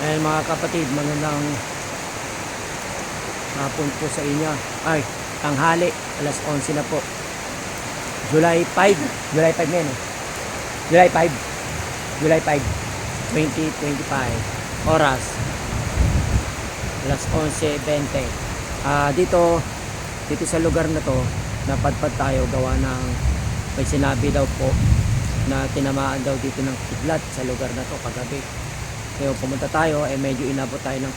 Ayan mga kapatid, magandang hapon po sa inyo. Ay, tanghali, alas 11 na po. July 5, July 5 na yun eh. July 5, July 5, 2025. Oras, alas 11:20. Dito sa lugar na to, napadpad tayo gawa ng may sinabi daw po na tinamaan daw dito ng kidlat sa lugar na to kagabi. Kaya pumunta tayo, medyo inabot tayo ng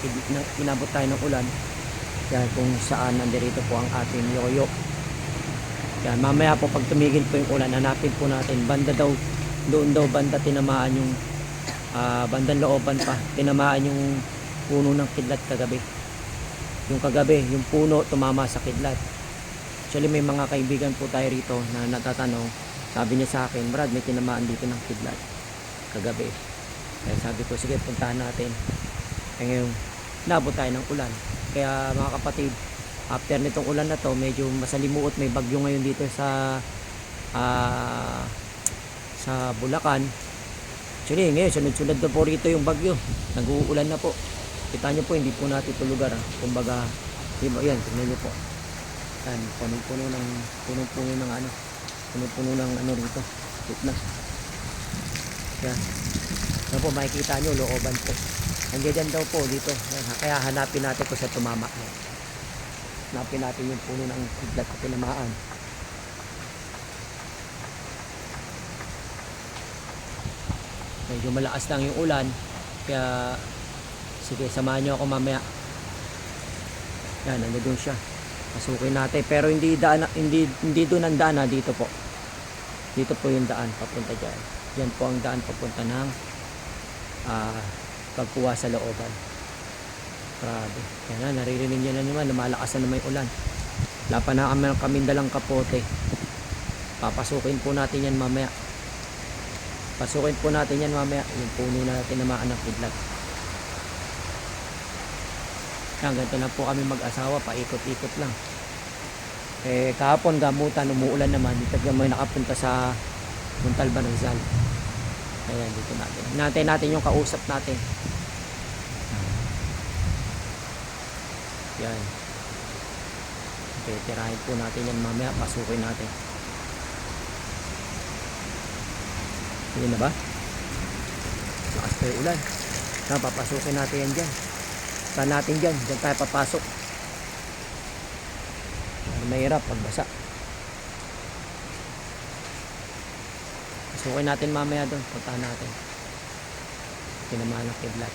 ulan. Yan kung saan nandirito po ang ating yoyo. Yan, mamaya po pag tumigil po yung ulan, hanapin po natin. Doon daw banda tinamaan yung bandang looban pa. Tinamaan yung puno ng kidlat kagabi. Yung kagabi, yung puno tumama sa kidlat. Actually may mga kaibigan po tayo rito na natatanong. Sabi niya sa akin, Brad, may tinamaan dito ng kidlat kagabi. Kaya sabi ko, sige, puntahan natin. Kaya ngayon, nabot tayo ng ulan. Kaya mga kapatid, after nitong ulan na to, medyo masalimuot. May bagyo ngayon dito sa Bulacan. Actually, ngayon, sunod-sunod na po rito yung bagyo. Nag-uulan na po. Kita nyo po, hindi po natin ito lugar. Kumbaga, yan, tignan nyo po. Yan, punong-puno ng ano rito. Gitna. Yan. Yan po, makikita nyo, looban po. Nandiyan daw po dito. Yan, kaya hanapin natin kung sa tumama. Yan. Hanapin natin yung puno ng kidlat at tinamaan. Medyo malakas lang yung ulan. Kaya, sige, samahan nyo ako mamaya. Yan, nandoon siya. Pasukin natin. Pero hindi doon ang daan, dito po. Dito po yung daan papunta dyan. Yan po ang daan papunta ng pagkuha sa looban. Grabe. Yan na, naririnig nyo na naman, lumalakas na naman yung ulan. Wala pa na kami dalang kapote. Papasukin po natin yan mamaya. Yung puno na tinamaan ng kidlat. Yan, ganito na po kami mag-asawa, paikot-ikot lang. Kahapon gamutan, umuulan naman. Dito kami nakapunta sa Montalban, Rizal. Ayan, dito natin. Hinantay natin yung kausap natin. Yan. Okay, tirahin po natin yan mamaya. Pasukin natin. Hindi na ba? Lakas pa yung ulan. Papasukin natin yan dyan. Saan natin dyan? Dyan tayo papasok. Mahirap pagbasa. Pasukin natin mamaya doon. Puntahan natin. Tinamaan ng kidlat.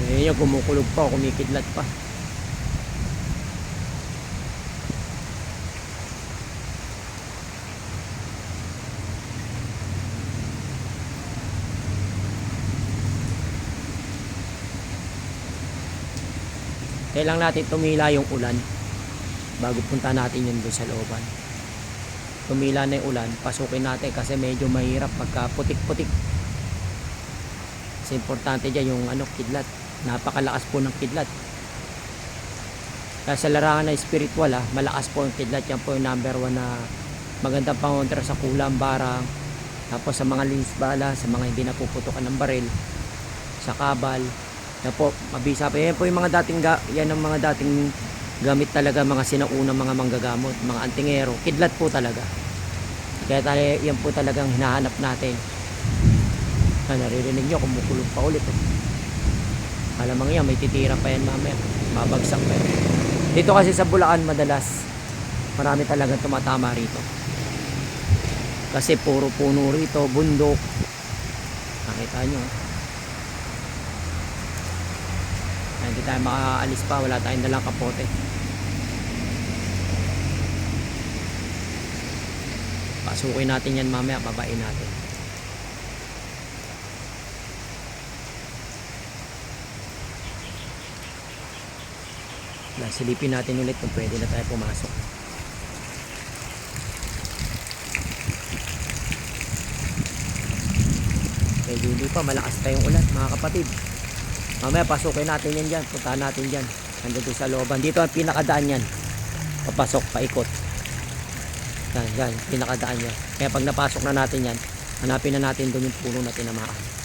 Ngayon kumukulog pa, kumikidlat pa. Kailangan natin tumila yung ulan bago punta natin yun doon sa looban. Tumila na yung ulan, pasukin natin kasi medyo mahirap pagka putik-putik. Kasi importante dyan yung kidlat. Napakalakas po ng kidlat. Kaya sa larangan na spiritual, malakas po yung kidlat. Yan po yung number 1 na magandang pangontra sa kulang, barang. Tapos sa mga linis bala, sa mga hindi napuputukan ng baril, sa kabal. Yan po, mabisa pa. Yan po yung mga dating gamit talaga, mga sinaunang mga manggagamot, mga antingero. Kidlat po talaga. Kaya yan po talagang hinahanap natin. Naririnig nyo, kumukulog pa ulit. Alam yan, may titira pa yan mamaya. Mabagsak pa yan. Dito kasi sa Bulacan, madalas, marami talagang tumatama rito. Kasi puro puno rito, bundok. Nakita nyo. Hindi tayo makaalis pa, wala tayong dalang kapote. Pasukin natin yan mamaya, babain natin. Silipin natin ulit kung pwede na tayo pumasok. Medyo hindi pa, malakas pa yung ulan mga kapatid. Mamaya pasukin natin yan dyan, puntahan natin dyan. Nandito sa looban, dito ang pinakadaan yan. Papasok, paikot. Yan, pinakadaan niya. Kaya pag napasok na natin yan, hanapin na natin doon yung puno na tinamaan.